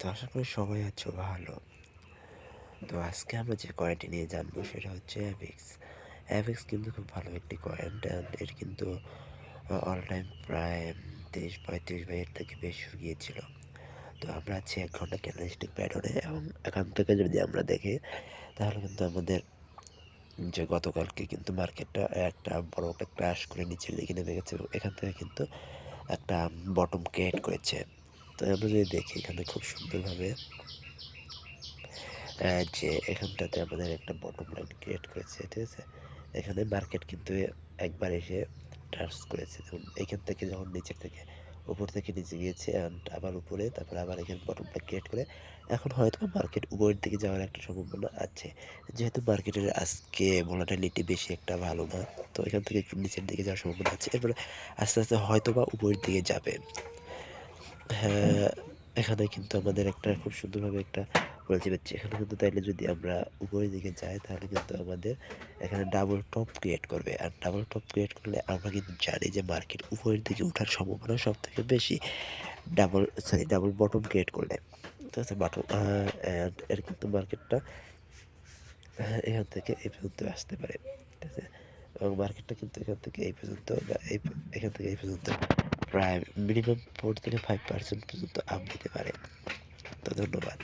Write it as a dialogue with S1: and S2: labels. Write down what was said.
S1: তো আশা করি সবাই আছো ভালো। তো আজকে আমরা যে কয়েনটি নিয়ে জানবো সেটা হচ্ছে অ্যাভিক্স। অ্যাভিক্স কিন্তু খুব ভালো একটি কয়েন, অ্যান্ড এর কিন্তু অল টাইম প্রায় ৩০-৩৫ বা এর থেকে বেশি গিয়েছিল। তো আমরা আছি ১ ঘন্টা ক্যান্ডেলস্টিক প্যাটার্নে, এবং এখান থেকে যদি আমরা দেখি তাহলে কিন্তু আমাদের যে গতকালকে কিন্তু মার্কেটটা একটা বড় একটা ক্র্যাশ করে নিচের দিকে নেমে গেছে, এবং এখান থেকে কিন্তু একটা বটম ক্রিয়েট করেছে। তো আমরা যদি দেখি এখানে খুব সুন্দরভাবে যে এখানটাতে আমাদের একটা বটম লাইন ক্রিয়েট করেছে, ঠিক আছে? এখানে মার্কেট কিন্তু একবার এসে টাচ করেছে, যেমন এখান থেকে যখন নিচের থেকে উপর থেকে নিচে গিয়েছে, অ্যান্ড আবার উপরে, তারপর আবার এখানে বটমটা ক্রিয়েট করে এখন হয়তো মার্কেট উপরের দিকে যাওয়ার একটা সম্ভাবনা আছে। যেহেতু মার্কেটের আজকে ভোলাটিলিটি বেশি একটা ভালো না, তো এখান থেকে একটু নিচের দিকে যাওয়ার সম্ভাবনা আছে। এরপরে আস্তে আস্তে হয়তো বা উপরের দিকে যাবে। হ্যাঁ, এখানে কিন্তু আমাদের একটা খুব সুন্দরভাবে একটা বলতে পারছি, এখানে কিন্তু তাইলে যদি আমরা উপরের দিকে যাই তাহলে কিন্তু আমাদের এখানে ডাবল টপ ক্রিয়েট করবে, আর ডাবল টপ ক্রিয়েট করলে আমরা কিন্তু জানি যে মার্কেট উপরের দিকে ওঠার সম্ভাবনা সব থেকে বেশি ডাবল বটম ক্রিয়েট করলে, ঠিক আছে? বটম এর কিন্তু মার্কেটটা এখান থেকে এই পর্যন্ত আসতে পারে, ঠিক আছে? এবং মার্কেটটা কিন্তু এখান থেকে এই পর্যন্ত বা এখান থেকে এই পর্যন্ত প্রায় মিনিমাম 4 থেকে 5% পর্যন্ত আপ দিতে পারে। তো ধন্যবাদ।